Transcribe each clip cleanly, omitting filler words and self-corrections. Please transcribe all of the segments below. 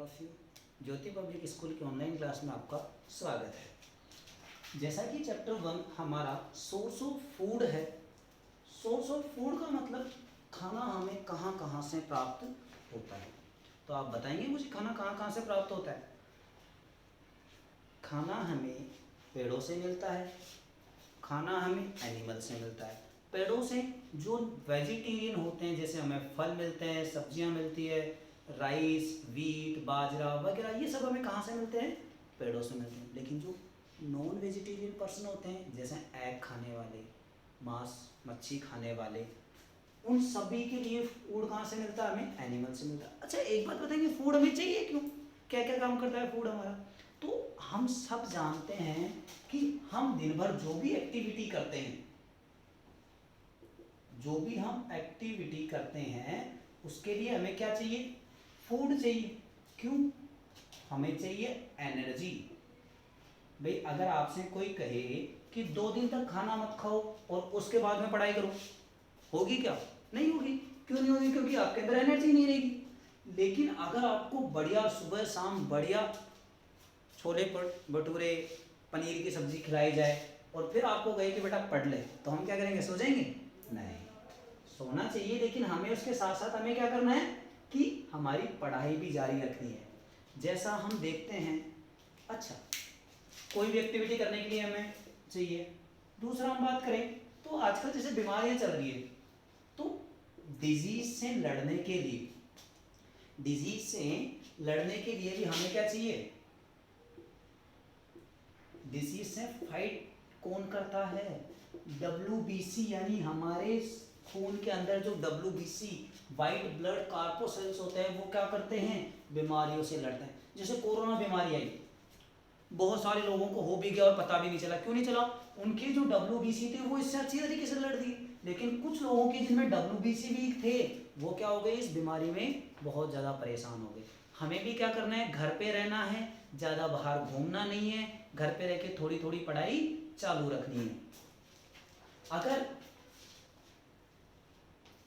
Of you. Jyoti public school के online class में आपका स्वागत है। जैसा कि चैप्टर 1 हमारा सोर्स ऑफ फूड है। सोर्स ऑफ फूड का मतलब खाना हमें कहाँ कहाँ से प्राप्त होता है। तो आप बताएंगे मुझे खाना कहाँ कहाँ से प्राप्त होता है। खाना हमें पेड़ों से मिलता है, खाना हमें एनिमल से मिलता है। पेड़ों से जो वेजिटेरियन होते हैं, जैसे हमें फल मिलते हैं, सब्जियां मिलती है, राइस, वीट, बाजरा वगैरह, ये सब हमें कहाँ से मिलते हैं? पेड़ों से मिलते हैं। लेकिन जो नॉन वेजिटेरियन पर्सन होते हैं, जैसे एग खाने वाले, मांस मच्छी खाने वाले, उन सभी के लिए फूड कहाँ से मिलता है? हमें एनिमल से मिलता है। अच्छा, एक बात बताएंगे, फूड हमें चाहिए क्यों? क्या क्या काम करता है फूड हमारा? तो हम सब जानते हैं कि हम दिन भर जो भी एक्टिविटी करते हैं, जो भी हम एक्टिविटी करते हैं, उसके लिए हमें क्या चाहिए? फूड चाहिए। क्यों? हमें चाहिए एनर्जी। भाई अगर आपसे कोई कहे कि 2 दिन तक खाना मत खाओ और उसके बाद में पढ़ाई करो, होगी क्या? नहीं होगी। क्यों नहीं होगी? क्योंकि आपके अंदर एनर्जी नहीं रहेगी। लेकिन अगर आपको बढ़िया सुबह शाम बढ़िया छोले भटूरे, पनीर की सब्जी खिलाई जाए और फिर आपको कहे कि बेटा पढ़ ले, तो हम क्या करेंगे? सो जाएंगे? नहीं, सोना चाहिए, लेकिन हमें उसके साथ साथ हमें क्या करना है कि हमारी पढ़ाई भी जारी रखनी है। जैसा हम देखते हैं, अच्छा, कोई भी एक्टिविटी करने के लिए हमें चाहिए। दूसरा हम बात करें तो आजकल जैसे बीमारियां चल रही है, तो डिजीज से लड़ने के लिए, डिजीज से लड़ने के लिए भी हमें क्या चाहिए? डिजीज से फाइट कौन करता है? WBC, यानी हमारे खून के अंदर जो WBC वाइट ब्लड कार्पोसेल्स होते हैं, वो क्या करते हैं? बीमारियों से लड़ते हैं। जैसे कोरोना बीमारी आई, बहुत सारे लोगों को हो भी गया और पता भी नहीं चला। क्यों नहीं चला? उनके जो WBC थे वो इससे अच्छी तरीके से लड़ दिए। लेकिन कुछ लोगों के जिनमें WBC भी थे, वो क्या हो गए? इस बीमारी में बहुत ज़्यादा परेशान हो गए। हमें भी क्या करना है? घर पे रहना है, ज़्यादा बाहर घूमना नहीं है, घर पे रह के थोड़ी थोड़ी पढ़ाई चालू रखनी है। अगर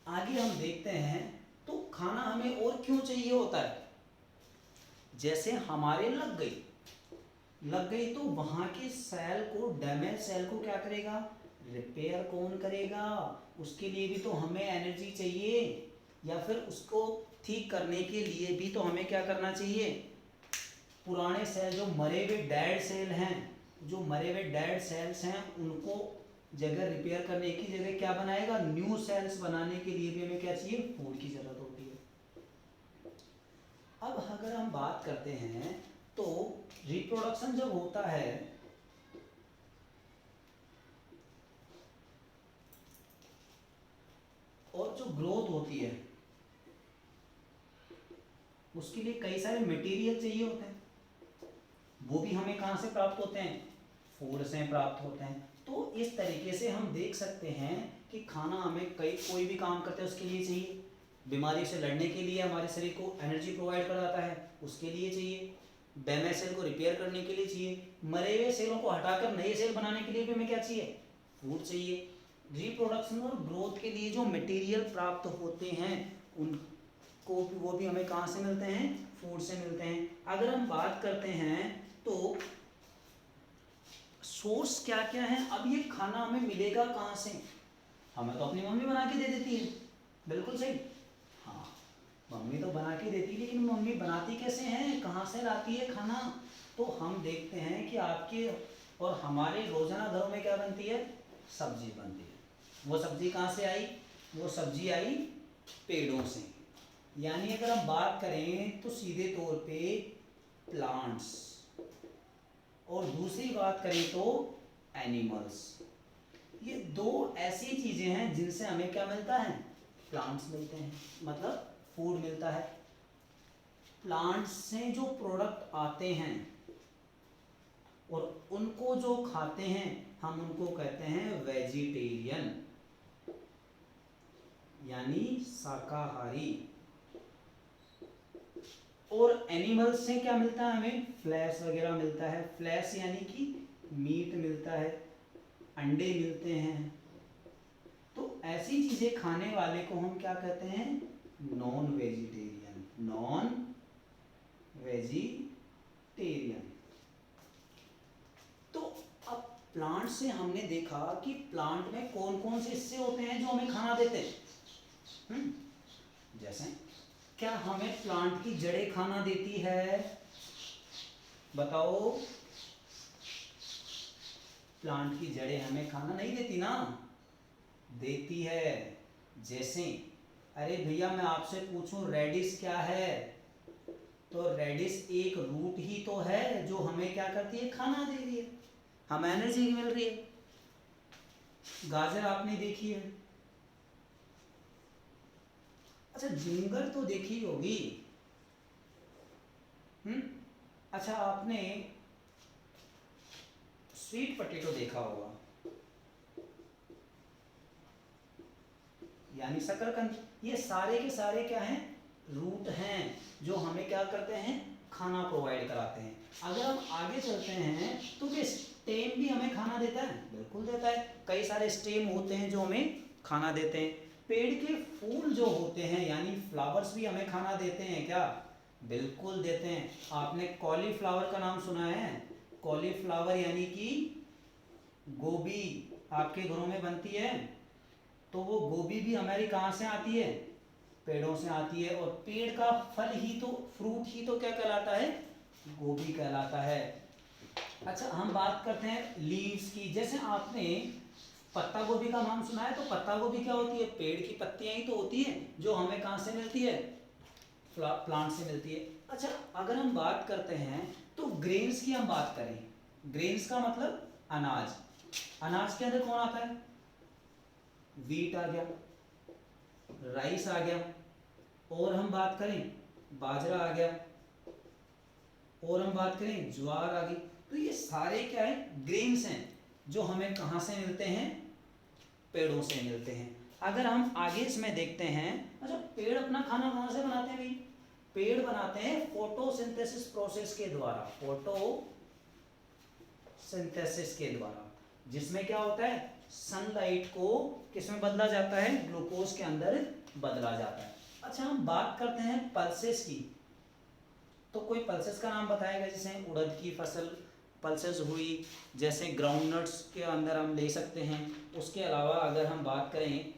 आगे हम देखते हैं तो खाना हमें और क्यों चाहिए होता है? जैसे हमारे लग गई तो वहां के सेल को, डैमेज सेल को क्या करेगा? रिपेयर कौन करेगा? उसके लिए भी तो हमें एनर्जी चाहिए, या फिर उसको ठीक करने के लिए भी तो हमें क्या करना चाहिए? पुराने सेल, जो मरे हुए डेड सेल हैं, जो मरे हुए डेड सेल्स हैं, उनको जगह रिपेयर करने की जगह क्या बनाएगा? न्यू सेल्स बनाने के लिए भी हमें क्या चाहिए? फूड की जरूरत होती है। अब अगर हम बात करते हैं तो रिप्रोडक्शन जब होता है और जो ग्रोथ होती है, उसके लिए कई सारे मटेरियल चाहिए होते हैं। वो भी हमें कहाँ से प्राप्त होते हैं? फूड से प्राप्त होते हैं। तो इस तरीके से हम देख सकते हैं कि खाना हमें कोई भी काम करते हैं उसके लिए चाहिए। बीमारी से लड़ने के लिए हमारे शरीर को एनर्जी प्रोवाइड कर जाता है, उसके लिए चाहिए। डैमेज सेल को रिपेयर करने के लिए चाहिए। मरे हुए सेलों को हटाकर नए सेल बनाने के लिए भी हमें क्या चाहिए? फूड चाहिए। रिप्रोडक्शन और ग्रोथ के लिए जो मटेरियल प्राप्त होते हैं, उनको भी, वो भी हमें कहाँ से मिलते हैं? फूड से मिलते हैं। अगर हम बात करते हैं तो सोर्स क्या क्या है? अब ये खाना हमें मिलेगा कहाँ से? हमें तो अपनी मम्मी बना के दे देती है। बिल्कुल सही, हाँ, मम्मी तो बना के देती है, लेकिन मम्मी बनाती कैसे हैं? कहाँ से लाती है खाना? तो हम देखते हैं कि आपके और हमारे रोजाना घरों में क्या बनती है? सब्जी बनती है। वो सब्जी कहाँ से आई? वो सब्जी आई पेड़ों से। यानी अगर हम बात करें तो सीधे तौर पे प्लांट्स, और दूसरी बात करें तो एनिमल्स। ये दो ऐसी चीजें हैं जिनसे हमें क्या मिलता है? प्लांट्स मिलते हैं, मतलब फूड मिलता है। प्लांट्स से जो प्रोडक्ट आते हैं और उनको जो खाते हैं, हम उनको कहते हैं वेजिटेरियन, यानी शाकाहारी। और एनिमल्स से क्या मिलता है हमें? फ्लैश वगैरह मिलता है। फ्लैश यानी कि मीट मिलता है, अंडे मिलते हैं। तो ऐसी चीजें खाने वाले को हम क्या कहते हैं? Non vegetarian. Non vegetarian. Vegetarian. तो अब प्लांट से हमने देखा कि प्लांट में कौन कौन से हिस्से होते हैं जो हमें खाना देते हैं। जैसे क्या हमें प्लांट की जड़ें खाना देती है? बताओ, प्लांट की जड़ें हमें खाना नहीं देती ना, देती है। जैसे अरे भैया मैं आपसे पूछूं रेडिश क्या है, तो रेडिश एक रूट ही तो है जो हमें क्या करती है, खाना दे रही है, हमें एनर्जी मिल रही है। गाजर आपने देखी है, अच्छा जिंगर तो देखी होगी। अच्छा आपने स्वीट पोटैटो देखा होगा, यानी शकरकंद। ये सारे के सारे क्या हैं, रूट हैं जो हमें क्या करते हैं, खाना प्रोवाइड कराते हैं। अगर हम आगे चलते हैं तो क्या स्टेम भी हमें खाना देता है? बिल्कुल देता है, कई सारे स्टेम होते हैं जो हमें खाना देते हैं। पेड़ के फूल जो होते हैं यानी फ्लावर्स भी हमें खाना देते हैं क्या? बिल्कुल देते हैं। आपने कॉलीफ्लावर का नाम सुना है? कॉलीफ्लावर यानी कि गोभी आपके घरों में बनती है, तो वो गोभी भी हमारी कहाँ से आती है, पेड़ों से आती है। और पेड़ का फल ही तो, फ्रूट ही तो क्या कहलाता है, गोभी कहलाता है। अच्छा हम बात करते हैं लीव्स की। जैसे आपने पत्ता गोभी का नाम सुना है, तो पत्ता गोभी क्या होती है, पेड़ की पत्तियां ही तो होती हैं जो हमें कहाँ से मिलती है, प्लांट से मिलती है। अच्छा अगर हम बात करते हैं तो ग्रेन्स की हम बात करें, ग्रेन्स का मतलब अनाज। अनाज के अंदर कौन आता है, वीट आ गया, राइस आ गया, और हम बात करें बाजरा आ गया, और हम बात करें ज्वार आ गई। तो ये सारे क्या है, ग्रेन्स हैं जो हमें कहाँ से मिलते हैं, पेड़ों से मिलते हैं। अगर हम आगे इसमें देखते हैं, अच्छा पेड़ अपना खाना कहाँ से बनाते हैं भाई, पेड़ बनाते हैं फोटोसिंथेसिस प्रोसेस के द्वारा, फोटोसिंथेसिस के द्वारा, जिसमें क्या होता है, सनलाइट को किसमें बदला जाता है, ग्लूकोज के अंदर बदला जाता है। अच्छा हम बात करते हैं पल्सेस की, तो कोई पल्सेस का नाम बताएगा, जैसे उड़द की फसल पल्सेस हुई, जैसे ग्राउंडनट्स के अंदर हम ले सकते हैं। उसके अलावा अगर हम बात करें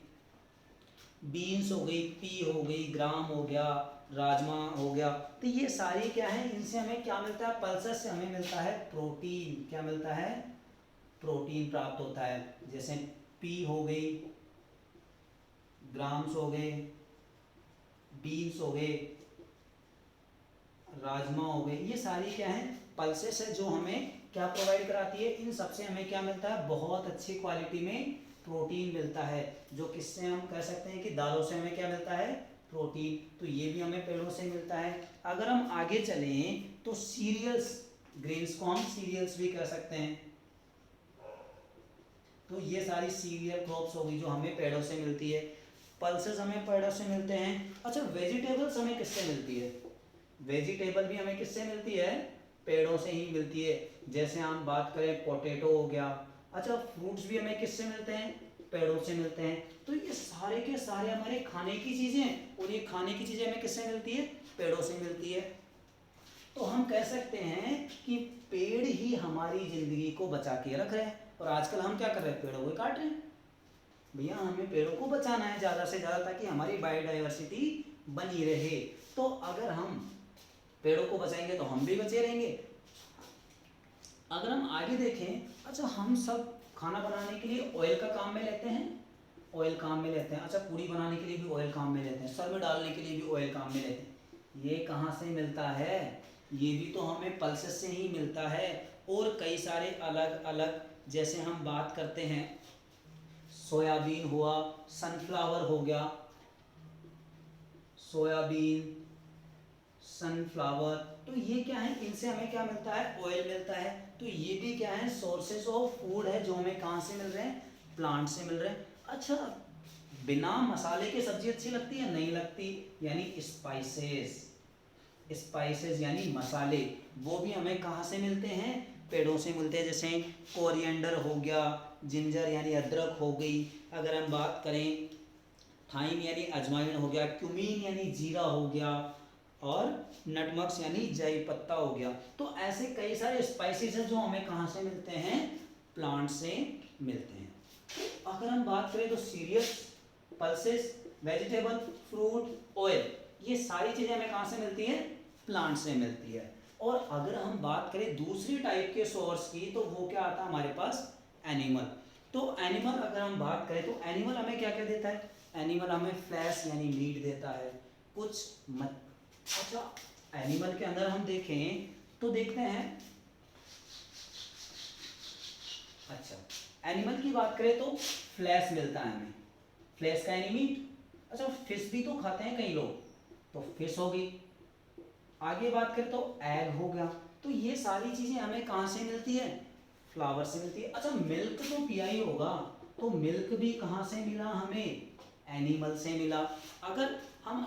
बीन्स हो गई, पी हो गई, ग्राम हो गया, राजमा हो गया, तो ये सारी क्या है, इनसे हमें क्या मिलता है, पल्सेस से हमें मिलता है प्रोटीन। क्या मिलता है, प्रोटीन प्राप्त होता है। जैसे पी हो गई, ग्राम्स हो गए, बीन्स हो गए, राजमा हो गए, ये सारी क्या है, पल्सेस है जो हमें क्या प्रोवाइड कराती है, इन सबसे हमें क्या मिलता है, बहुत अच्छी क्वालिटी में प्रोटीन मिलता है, जो किससे हम कह सकते हैं कि दालों से हमें क्या मिलता है, प्रोटीन। तो ये भी हमें पेड़ों से मिलता है। अगर हम आगे चलें तो सीरियल्स, ग्रेन्स को हम सीरियल्स भी कह सकते हैं। तो ये सारी सीरियल क्रॉप्स होगी जो हमें पेड़ों से मिलती है। पल्सेस हमें पेड़ों से मिलते हैं। अच्छा वेजिटेबल्स हमें किससे मिलती है, वेजिटेबल भी हमें किससे मिलती है, पेड़ों से ही मिलती है। जैसे हम बात करें पोटैटो हो गया। अच्छा फ्रूट्स भी हमें किससे मिलते हैं, पेड़ों से मिलते हैं। तो ये सारे के सारे हमारे खाने की चीज़ें हैं, और ये खाने की चीज़ें हमें किससे मिलती है, पेड़ों से मिलती है। तो हम कह सकते हैं कि पेड़ ही हमारी ज़िंदगी को बचा के रख रहे हैं। और आजकल हम क्या कर रहे हैं, पेड़ों को काट रहे हैं। भैया हमें पेड़ों को बचाना है ज़्यादा से ज़्यादा, ताकि हमारी बायोडाइवर्सिटी बनी रहे। तो अगर हम पेड़ों को बचाएंगे तो हम भी बचे रहेंगे। अगर हम आगे देखें, अच्छा हम सब खाना बनाने के लिए ऑयल का काम में लेते हैं, ऑयल काम में लेते हैं। अच्छा पूड़ी बनाने के लिए भी ऑयल काम में लेते हैं, सर में डालने के लिए भी ऑयल काम में लेते हैं। ये कहाँ से मिलता है, ये भी तो हमें पल्सेस से ही मिलता है। और कई सारे अलग अलग, जैसे हम बात करते हैं सोयाबीन हुआ, सनफ्लावर हो गया, सोयाबीन, सनफ्लावर, तो ये क्या है, इनसे हमें क्या मिलता है, ऑयल मिलता है। तो ये भी क्या है, सोर्सेस ऑफ फूड है जो हमें कहाँ से मिल रहे हैं, प्लांट से मिल रहे हैं। अच्छा बिना मसाले के सब्जी अच्छी लगती है, नहीं लगती, यानी स्पाइसेस, स्पाइसेस यानी मसाले, वो भी हमें कहाँ से मिलते हैं, पेड़ों से मिलते हैं। जैसे कोरिएंडर हो गया, जिंजर यानी अदरक हो गई। अगर हम बात करें थाइम यानी अजवाइन हो गया, क्यूमीन यानी जीरा हो गया, और नटमग्स यानी जई पत्ता हो गया। तो ऐसे कई सारे स्पाइसेस हैं जो हमें कहाँ से मिलते हैं, प्लांट से मिलते हैं। अगर हम बात करें तो cereals, pulses, vegetable, fruit, oil, ये सारी चीजें हमें कहाँ से मिलती हैं, प्लांट से मिलती है। और अगर हम बात करें दूसरी टाइप के सोर्स की तो वो क्या आता है हमारे पास, एनिमल। तो एनिमल अगर हम बात करें तो एनिमल हमें क्या क्या देता है, एनिमल हमें फ्लैश यानी मीट देता है, कुछ मत। अच्छा एनिमल के अंदर हम देखें तो देखते हैं, अच्छा एनिमल की बात करें तो फ्लैश मिलता है हमें, फ्लैश का यानी मीट। अच्छा फिश भी तो खाते हैं कई लोग, तो फिश होगी। आगे बात करें तो एग हो गया। तो ये सारी चीजें हमें कहाँ से मिलती है, फ्लावर से मिलती है। अच्छा मिल्क तो पिया ही होगा, तो मिल्क भी कहाँ से मिला हमें, एनिमल से मिला। अगर हम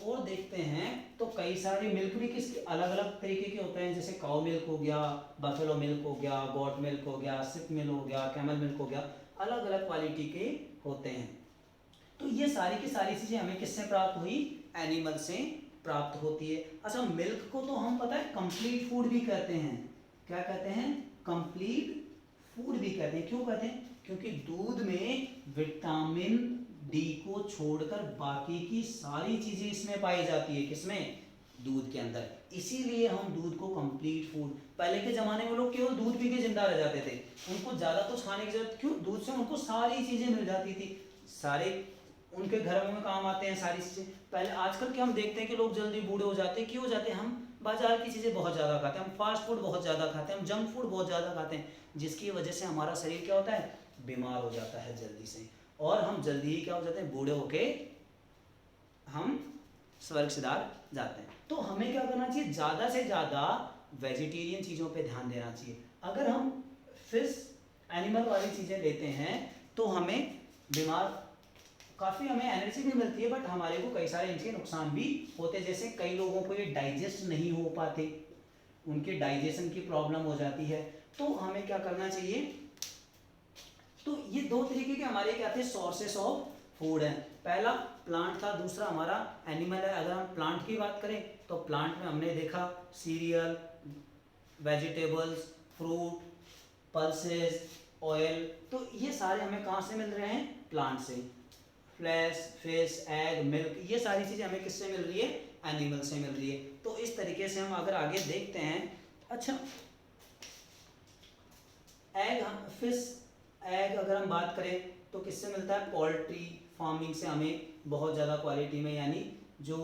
और देखते हैं तो कई सारे मिल्क भी किसके अलग अलग तरीके के होते हैं, जैसे काउ मिल्क हो गया, बफेलो मिल्क हो गया, गॉट मिल्क हो गया, सिप मिल्क हो गया, कैमल मिल्क हो गया, अलग अलग क्वालिटी के होते हैं। तो ये सारी की सारी चीजें हमें किससे प्राप्त हुई, एनिमल से प्राप्त होती है। अच्छा मिल्क को तो हम पता है कंप्लीट फूड भी कहते हैं, क्या कहते हैं, कंप्लीट फूड भी कहते हैं। क्यों कहते हैं, क्योंकि दूध में विटामिन डी को छोड़कर बाकी की सारी चीजें इसमें पाई जाती है, किसमें, दूध के अंदर। इसीलिए हम दूध को कंप्लीट फूड, पहले के जमाने में लोग केवल दूध पी के जिंदा रह जाते थे, उनको ज्यादा तो खाने की जरूरत, क्यों, दूध से उनको सारी चीजें मिल जाती थी, सारे उनके घरों में काम आते हैं सारी चीजें। पहले आजकल क्या हम देखते हैं कि लोग जल्दी बूढ़े हो जाते हैं, क्यों हो जाते हैं, हम बाजार की चीजें बहुत ज्यादा खाते हैं, हम फास्ट फूड बहुत ज्यादा खाते हैं, हम जंक फूड बहुत ज्यादा खाते हैं, जिसकी वजह से हमारा शरीर क्या होता है, बीमार हो जाता है जल्दी से, और हम जल्दी ही क्या हो जाते हैं, बूढ़े होके हम स्वर्ग सिधार जाते हैं। तो हमें क्या करना चाहिए, ज्यादा से ज्यादा वेजिटेरियन चीजों पे ध्यान देना चाहिए। अगर हम फिश एनिमल वाली चीजें लेते हैं तो हमें बीमार, काफ़ी हमें एनर्जी भी मिलती है, बट हमारे को कई सारे इनके नुकसान भी होते हैं, जैसे कई लोगों को ये डाइजेस्ट नहीं हो पाते, उनके डाइजेशन की प्रॉब्लम हो जाती है। तो हमें क्या करना चाहिए, तो ये दो तरीके के हमारे क्या थे, सोर्सेस ऑफ फूड हैं, पहला प्लांट था, दूसरा हमारा एनिमल है। अगर हम प्लांट की बात करें तो प्लांट में हमने देखा serial, vegetables, fruit, pulses, oil, तो ये सारे हमें कहाँ से मिल रहे हैं, प्लांट से। फ्लैश, फिश, एग, मिल्क, ये सारी चीज़ें हमें किससे मिल रही है, एनिमल से मिल रही है। तो इस तरीके से हम अगर आगे देखते हैं, अच्छा एग, फिश एग अगर हम बात करें तो किससे मिलता है, पोल्ट्री फार्मिंग से हमें बहुत ज़्यादा क्वालिटी में, यानी जो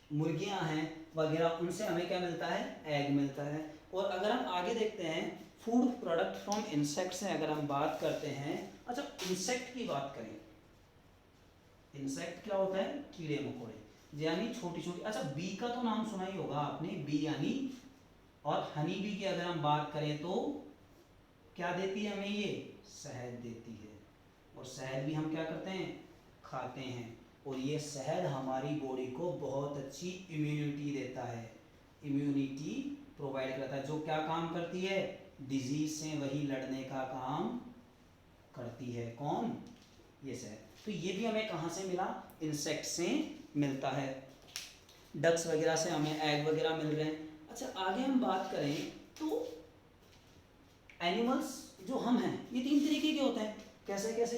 मुर्गियां हैं वगैरह, उनसे हमें क्या मिलता है, एग मिलता है। और अगर हम आगे देखते हैं फूड प्रोडक्ट फ्रॉम इंसेक्ट से अगर हम बात करते हैं, अच्छा इंसेक्ट की बात करें, इंसेक्ट क्या होता है, कीड़े मकोड़े, यानी छोटी छोटी। अच्छा बी का तो नाम सुना ही होगा आपने, बी यानी, और हनी बी की अगर हम बात करें तो क्या देती है हमें, ये शहद देती है, और शहद भी हम क्या करते हैं, खाते हैं, और ये शहद हमारी बॉडी को बहुत अच्छी इम्यूनिटी देता है, इम्यूनिटी प्रोवाइड करता है, जो क्या काम करती है, डिजीज से वही लड़ने का काम करती है, कौन, ये शहद। तो ये भी हमें कहाँ से मिला, इंसेक्ट से मिलता है, डक्स वगैरह से हमें एग वगैरह मिल रहे हैं। अच्छा आगे हम बात करें तो एनिमल्स जो हम हैं ये तीन तरीके के होते हैं, कैसे कैसे,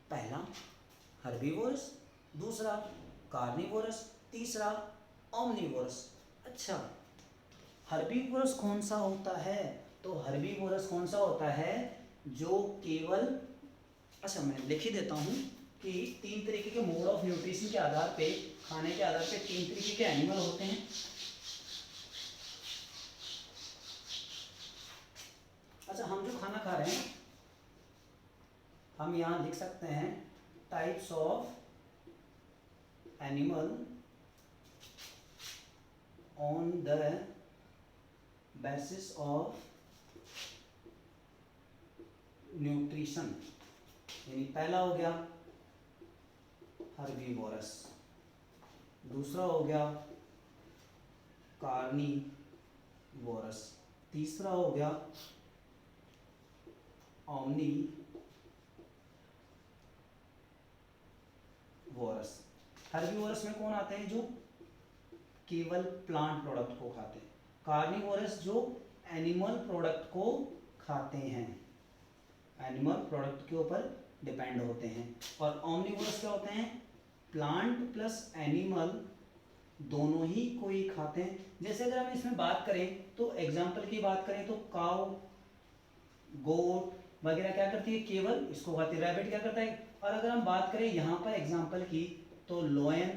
पहला हर्बीवोरस, दूसरा कार्निवोरस, तीसरा ओमनिवोरस। अच्छा हर्बीवोरस कौन सा होता है, तो हर्बीवोरस कौन सा होता है, जो केवल, अच्छा मैं लिख ही देता हूँ कि तीन तरीके के मोड ऑफ न्यूट्रिशन के आधार पे, खाने के आधार पे तीन तरीके के एनिमल होते हैं। अच्छा हम जो खाना खा रहे हैं, हम यहाँ लिख सकते हैं types of animal on the basis of nutrition, यानी पहला हो गया हर्बीवोरस, दूसरा हो गया कार्निवोरस, तीसरा हो गया ओमनिवोरस। हर्बीवोरस में कौन आते हैं, जो केवल प्लांट प्रोडक्ट को खाते हैं। कार्निवोरस जो एनिमल प्रोडक्ट को खाते हैं, एनिमल प्रोडक्ट के ऊपर डिपेंड होते हैं। और ओमनिवोरस क्या होते हैं, प्लांट प्लस एनिमल दोनों ही कोई खाते हैं। जैसे अगर हम इसमें बात करें तो एग्जाम्पल की बात करें तो काऊ, गोट वगैरह क्या करती है, केवल इसको खाती है। रैबिट क्या करता है। और अगर हम बात करें यहाँ पर एग्जाम्पल की तो लोयन,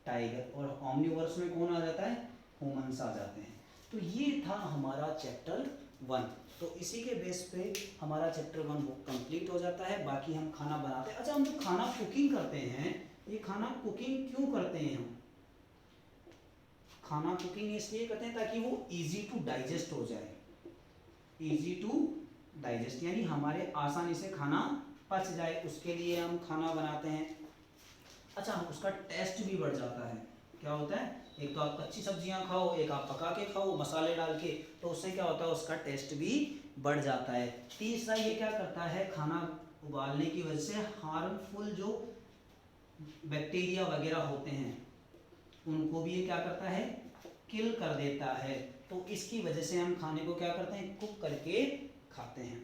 टाइगर, और ओमनिवोरस में कौन आ जाता है, ह्यूमंस आ जाते हैं। तो ये था हमारा चैप्टर 1। तो इसी के बेस पे हमारा चैप्टर 1 वो कंप्लीट हो जाता है। बाकी हम खाना बनाते हैं। अच्छा, हम जो खाना कुकिंग करते हैं, ये खाना कुकिंग क्यों करते हैं हम, खाना कुकिंग इसलिए करते हैं ताकि वो इजी टू डाइजेस्ट हो जाए, इजी टू डाइजेस्ट, यानी हमारे आसानी से खाना पच जाए, उसके लिए हम खाना बनाते हैं। अच्छा, उसका टेस्ट भी बढ़ जाता है। क्या होता है, एक तो आप कच्ची सब्जियां खाओ, एक आप पका के खाओ मसाले डाल के, तो उससे क्या होता है, उसका टेस्ट भी बढ़ जाता है। तीसरा ये क्या करता है, खाना उबालने की वजह से हार्मफुल जो बैक्टीरिया वगैरह होते हैं उनको भी ये क्या करता है, किल कर देता है। तो इसकी वजह से हम खाने को क्या करते हैं, कुक करके खाते हैं।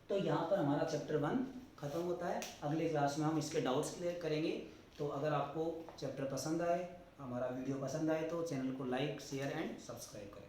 तो यहाँ पर हमारा चैप्टर 1 खत्म होता है। अगले क्लास में हम इसके डाउट्स क्लियर करेंगे। तो अगर आपको चैप्टर पसंद आए, हमारा वीडियो पसंद आए, तो चैनल को लाइक, शेयर एंड सब्सक्राइब करें।